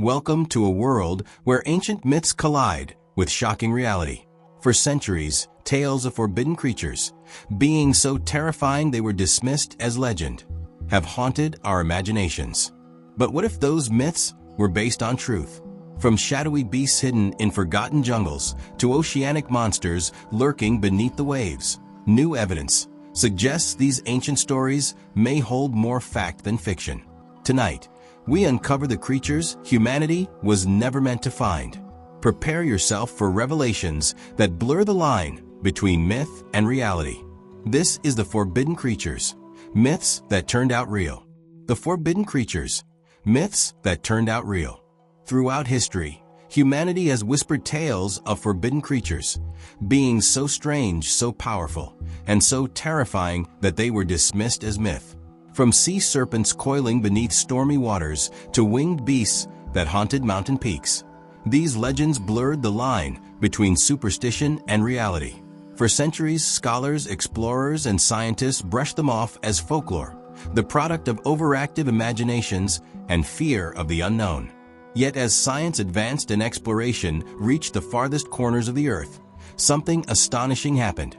Welcome to a world where ancient myths collide with shocking reality. For centuries, tales of forbidden creatures, beings so terrifying they were dismissed as legend, have haunted our imaginations. But what if those myths were based on truth? From shadowy beasts hidden in forgotten jungles to oceanic monsters lurking beneath the waves, new evidence suggests these ancient stories may hold more fact than fiction. Tonight, we uncover the creatures humanity was never meant to find. Prepare yourself for revelations that blur the line between myth and reality. This is the Forbidden Creatures, myths that turned out real. The Forbidden Creatures, myths that turned out real. Throughout history, humanity has whispered tales of forbidden creatures, beings so strange, so powerful, and so terrifying that they were dismissed as myth. From sea serpents coiling beneath stormy waters to winged beasts that haunted mountain peaks, these legends blurred the line between superstition and reality. For centuries, scholars, explorers, and scientists brushed them off as folklore, the product of overactive imaginations and fear of the unknown. Yet as science advanced and exploration reached the farthest corners of the earth, something astonishing happened.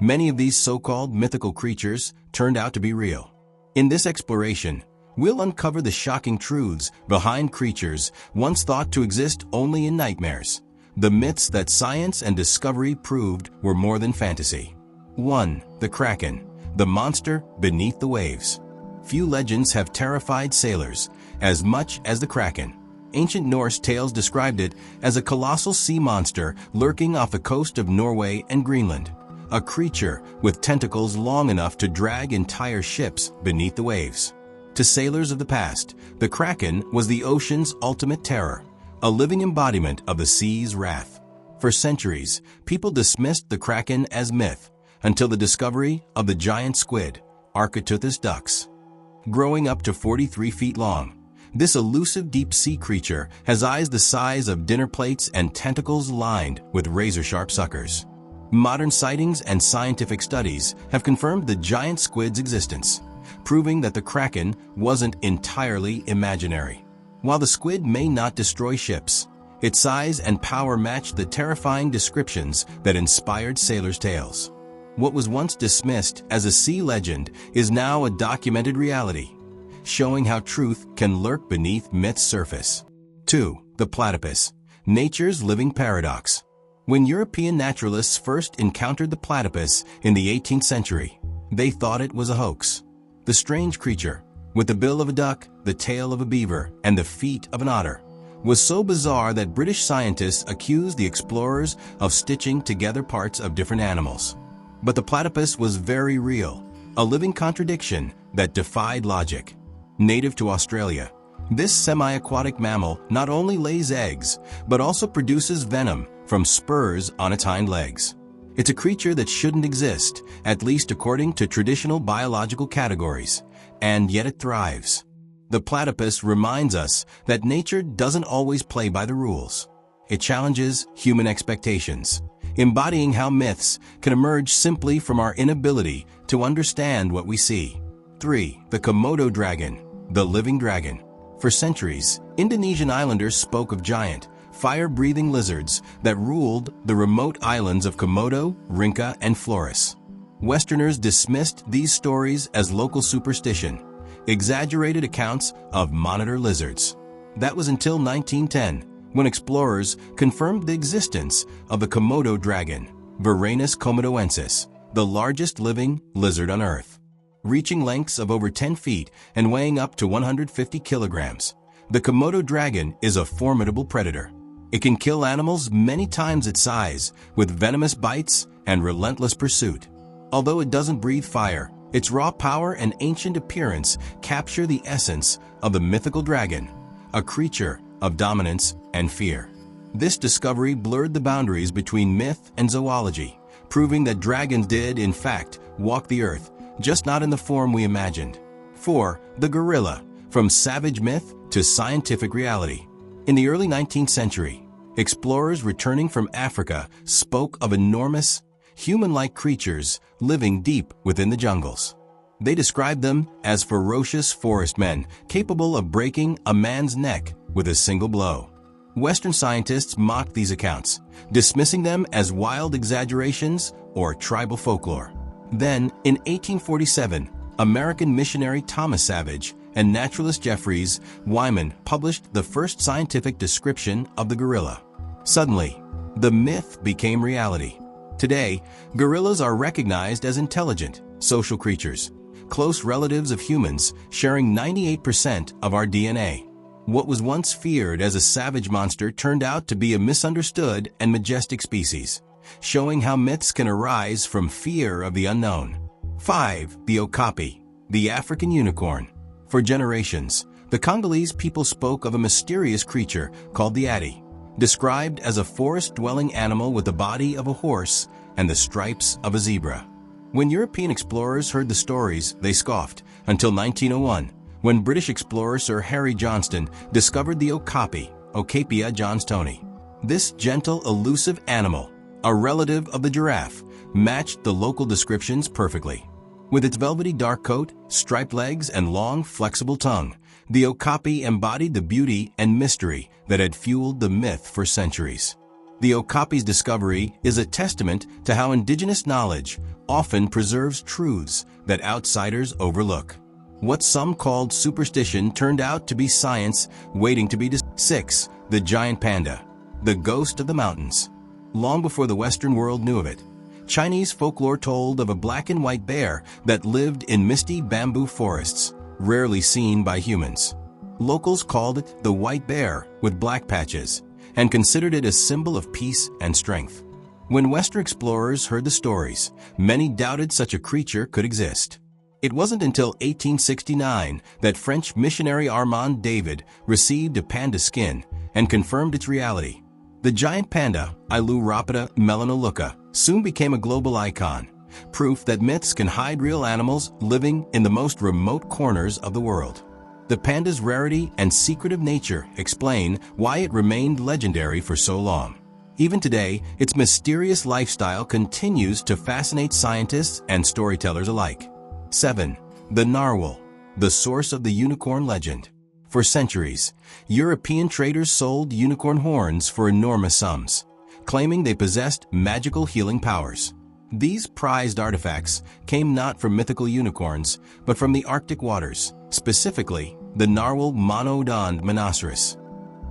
Many of these so-called mythical creatures turned out to be real. In this exploration, we'll uncover the shocking truths behind creatures once thought to exist only in nightmares, the myths that science and discovery proved were more than fantasy. 1. The Kraken, the monster beneath the waves. Few legends have terrified sailors as much as the Kraken. Ancient Norse tales described it as a colossal sea monster lurking off the coast of Norway and Greenland, a creature with tentacles long enough to drag entire ships beneath the waves. To sailors of the past, the Kraken was the ocean's ultimate terror, a living embodiment of the sea's wrath. For centuries, people dismissed the Kraken as myth until the discovery of the giant squid, Architeuthis dux. Growing up to 43 feet long, this elusive deep-sea creature has eyes the size of dinner plates and tentacles lined with razor-sharp suckers. Modern sightings and scientific studies have confirmed the giant squid's existence, proving that the Kraken wasn't entirely imaginary. While the squid may not destroy ships, its size and power match the terrifying descriptions that inspired sailors' tales. What was once dismissed as a sea legend is now a documented reality, showing how truth can lurk beneath myth's surface. 2. The platypus, nature's living paradox. When European naturalists first encountered the platypus in the 18th century, they thought it was a hoax. The strange creature, with the bill of a duck, the tail of a beaver, and the feet of an otter, was so bizarre that British scientists accused the explorers of stitching together parts of different animals. But the platypus was very real, a living contradiction that defied logic. Native to Australia, this semi-aquatic mammal not only lays eggs, but also produces venom from spurs on its hind legs. It's a creature that shouldn't exist, at least according to traditional biological categories, and yet it thrives. The platypus reminds us that nature doesn't always play by the rules. It challenges human expectations, embodying how myths can emerge simply from our inability to understand what we see. 3. The Komodo dragon, the living dragon. For centuries, Indonesian islanders spoke of giant, fire-breathing lizards that ruled the remote islands of Komodo, Rinca, and Flores. Westerners dismissed these stories as local superstition, exaggerated accounts of monitor lizards. That was until 1910, when explorers confirmed the existence of the Komodo dragon, Varanus komodoensis, the largest living lizard on Earth. Reaching lengths of over 10 feet and weighing up to 150 kilograms, the Komodo dragon is a formidable predator. It can kill animals many times its size with venomous bites and relentless pursuit. Although it doesn't breathe fire, its raw power and ancient appearance capture the essence of the mythical dragon, a creature of dominance and fear. This discovery blurred the boundaries between myth and zoology, proving that dragons did, in fact, walk the earth, just not in the form we imagined. 4. The gorilla, from savage myth to scientific reality. In the early 19th century, explorers returning from Africa spoke of enormous, human-like creatures living deep within the jungles. They described them as ferocious forest men capable of breaking a man's neck with a single blow. Western scientists mocked these accounts, dismissing them as wild exaggerations or tribal folklore. Then, in 1847, American missionary Thomas Savage and naturalist Jeffries Wyman published the first scientific description of the gorilla. Suddenly, the myth became reality. Today, gorillas are recognized as intelligent, social creatures, close relatives of humans, sharing 98% of our DNA. What was once feared as a savage monster turned out to be a misunderstood and majestic species, showing how myths can arise from fear of the unknown. 5. The Okapi, the African unicorn. For generations, the Congolese people spoke of a mysterious creature called the Ati, described as a forest-dwelling animal with the body of a horse and the stripes of a zebra. When European explorers heard the stories, they scoffed, until 1901, when British explorer Sir Harry Johnston discovered the Okapi, Okapia johnstoni. This gentle, elusive animal, a relative of the giraffe, matched the local descriptions perfectly. With its velvety dark coat, striped legs, and long, flexible tongue, the Okapi embodied the beauty and mystery that had fueled the myth for centuries. The Okapi's discovery is a testament to how indigenous knowledge often preserves truths that outsiders overlook. What some called superstition turned out to be science waiting to be discovered. 6. The giant panda, the ghost of the mountains. Long before the Western world knew of it, Chinese folklore told of a black and white bear that lived in misty bamboo forests, rarely seen by humans. Locals called it the white bear with black patches and considered it a symbol of peace and strength. When Western explorers heard the stories, many doubted such a creature could exist. It wasn't until 1869 that French missionary Armand David received a panda skin and confirmed its reality. The giant panda, Ailuropida melanoleuca, soon became a global icon, proof that myths can hide real animals living in the most remote corners of the world. The panda's rarity and secretive nature explain why it remained legendary for so long. Even today, its mysterious lifestyle continues to fascinate scientists and storytellers alike. 7. The narwhal, the source of the unicorn legend. For centuries, European traders sold unicorn horns for enormous sums, claiming they possessed magical healing powers. These prized artifacts came not from mythical unicorns, but from the Arctic waters, specifically the narwhal Monodon monoceros.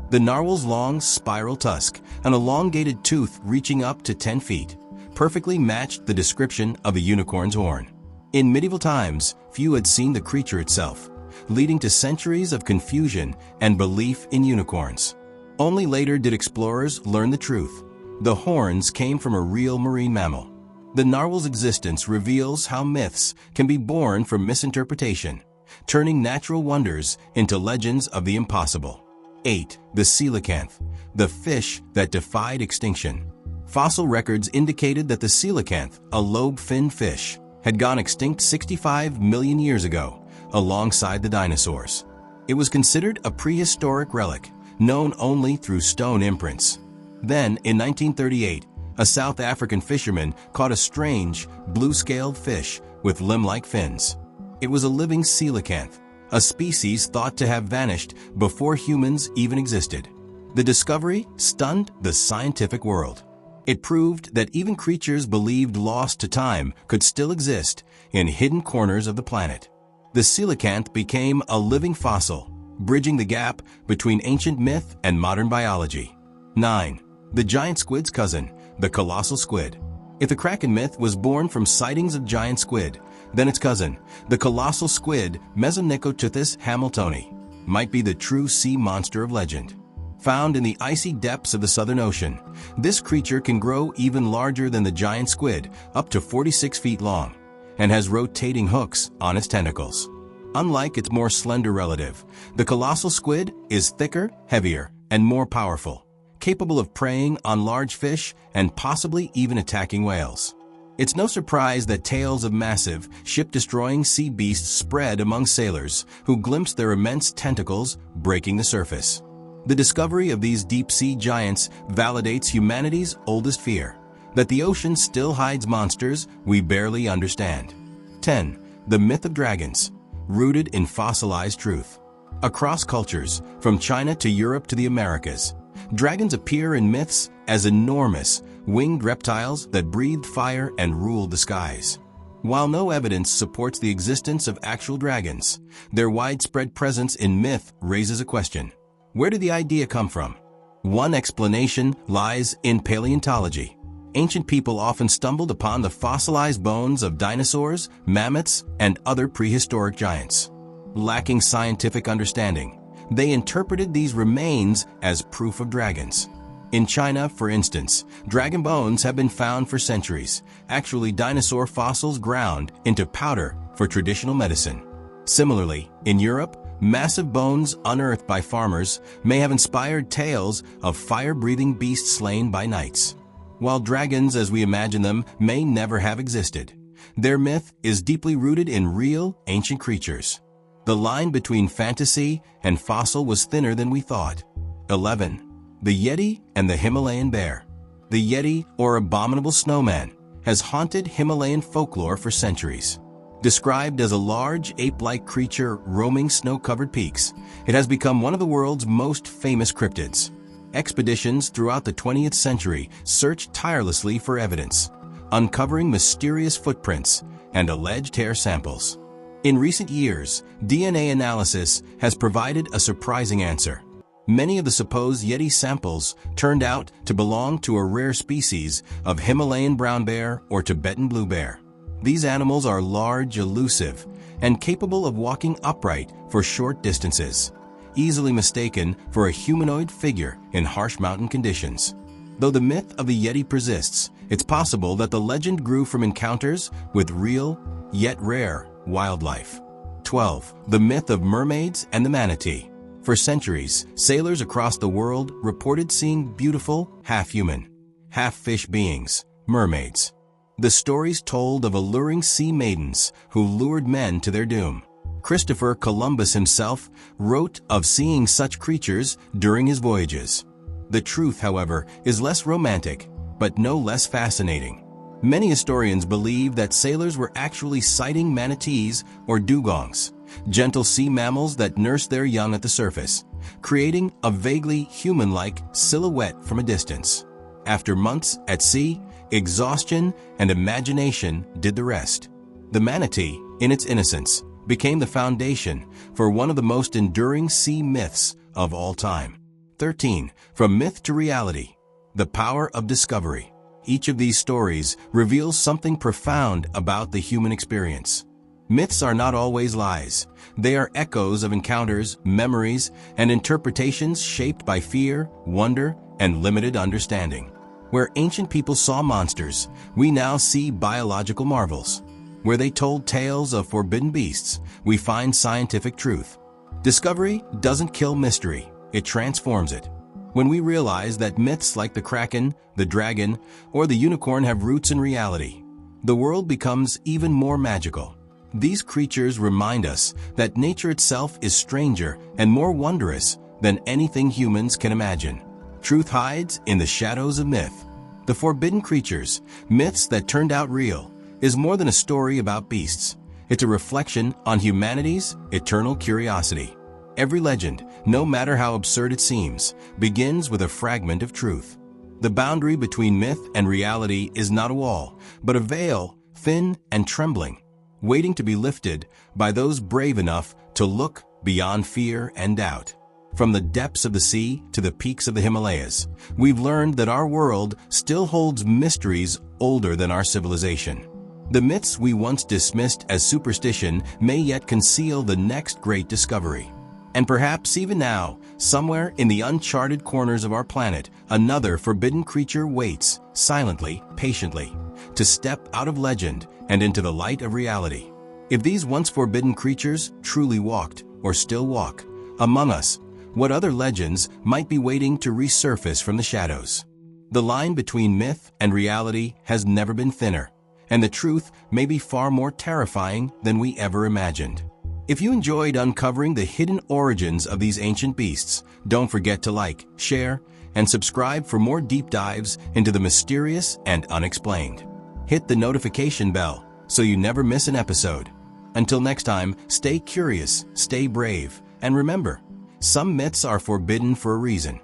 The narwhal's long spiral tusk, an elongated tooth reaching up to 10 feet, perfectly matched the description of a unicorn's horn. In medieval times, few had seen the creature itself, leading to centuries of confusion and belief in unicorns. Only later did explorers learn the truth. The horns came from a real marine mammal. The narwhal's existence reveals how myths can be born from misinterpretation, turning natural wonders into legends of the impossible. 8. The coelacanth, the fish that defied extinction. Fossil records indicated that the coelacanth, a lobe-finned fish, had gone extinct 65 million years ago, alongside the dinosaurs. It was considered a prehistoric relic, known only through stone imprints. Then, in 1938, a South African fisherman caught a strange, blue-scaled fish with limb-like fins. It was a living coelacanth, a species thought to have vanished before humans even existed. The discovery stunned the scientific world. It proved that even creatures believed lost to time could still exist in hidden corners of the planet. The coelacanth became a living fossil, bridging the gap between ancient myth and modern biology. 9. The giant squid's cousin, the colossal squid. If the Kraken myth was born from sightings of giant squid, then its cousin, the colossal squid Mesonychoteuthis hamiltoni, might be the true sea monster of legend. Found in the icy depths of the Southern Ocean, this creature can grow even larger than the giant squid, up to 46 feet long, and has rotating hooks on its tentacles. Unlike its more slender relative, the colossal squid is thicker, heavier, and more powerful, capable of preying on large fish and possibly even attacking whales. It's no surprise that tales of massive, ship-destroying sea beasts spread among sailors who glimpse their immense tentacles breaking the surface. The discovery of these deep-sea giants validates humanity's oldest fear, that the ocean still hides monsters we barely understand. 10. The myth of dragons, rooted in fossilized truth. Across cultures, from China to Europe to the Americas, dragons appear in myths as enormous, winged reptiles that breathed fire and ruled the skies. While no evidence supports the existence of actual dragons, their widespread presence in myth raises a question. Where did the idea come from? One explanation lies in paleontology. Ancient people often stumbled upon the fossilized bones of dinosaurs, mammoths, and other prehistoric giants. Lacking scientific understanding, they interpreted these remains as proof of dragons. In China, for instance, dragon bones have been found for centuries, actually dinosaur fossils ground into powder for traditional medicine. Similarly, in Europe, massive bones unearthed by farmers may have inspired tales of fire-breathing beasts slain by knights. While dragons as we imagine them may never have existed, their myth is deeply rooted in real, ancient creatures. The line between fantasy and fossil was thinner than we thought. 11. The Yeti and the Himalayan bear. The Yeti, or abominable snowman, has haunted Himalayan folklore for centuries. Described as a large ape-like creature roaming snow-covered peaks, it has become one of the world's most famous cryptids. Expeditions throughout the 20th century searched tirelessly for evidence, uncovering mysterious footprints and alleged hair samples. In recent years, DNA analysis has provided a surprising answer. Many of the supposed Yeti samples turned out to belong to a rare species of Himalayan brown bear or Tibetan blue bear. These animals are large, elusive, and capable of walking upright for short distances, easily mistaken for a humanoid figure in harsh mountain conditions. Though the myth of the Yeti persists, it's possible that the legend grew from encounters with real, yet rare, wildlife. 12. The myth of mermaids and the manatee. For centuries, sailors across the world reported seeing beautiful, half-human, half-fish beings, mermaids. The stories told of alluring sea maidens who lured men to their doom. Christopher Columbus himself wrote of seeing such creatures during his voyages. The truth, however, is less romantic, but no less fascinating. Many historians believe that sailors were actually sighting manatees or dugongs, gentle sea mammals that nurse their young at the surface, creating a vaguely human-like silhouette from a distance. After months at sea, exhaustion and imagination did the rest. The manatee, in its innocence, became the foundation for one of the most enduring sea myths of all time. 13. From myth to reality. The power of discovery. Each of these stories reveals something profound about the human experience. Myths are not always lies. They are echoes of encounters, memories, and interpretations shaped by fear, wonder, and limited understanding. Where ancient people saw monsters, we now see biological marvels. Where they told tales of forbidden beasts, we find scientific truth. Discovery doesn't kill mystery, it transforms it. When we realize that myths like the kraken, the dragon, or the unicorn have roots in reality, the world becomes even more magical. These creatures remind us that nature itself is stranger and more wondrous than anything humans can imagine. Truth hides in the shadows of myth. The forbidden creatures, myths that turned out real, is more than a story about beasts. It's a reflection on humanity's eternal curiosity. Every legend, no matter how absurd it seems, begins with a fragment of truth. The boundary between myth and reality is not a wall, but a veil, thin and trembling, waiting to be lifted by those brave enough to look beyond fear and doubt. From the depths of the sea to the peaks of the Himalayas, we've learned that our world still holds mysteries older than our civilization. The myths we once dismissed as superstition may yet conceal the next great discovery. And perhaps even now, somewhere in the uncharted corners of our planet, another forbidden creature waits, silently, patiently, to step out of legend and into the light of reality. If these once forbidden creatures truly walked, or still walk, among us, what other legends might be waiting to resurface from the shadows? The line between myth and reality has never been thinner, and the truth may be far more terrifying than we ever imagined. If you enjoyed uncovering the hidden origins of these ancient beasts, don't forget to like, share, and subscribe for more deep dives into the mysterious and unexplained. Hit the notification bell so you never miss an episode. Until next time, stay curious, stay brave, and remember, some myths are forbidden for a reason.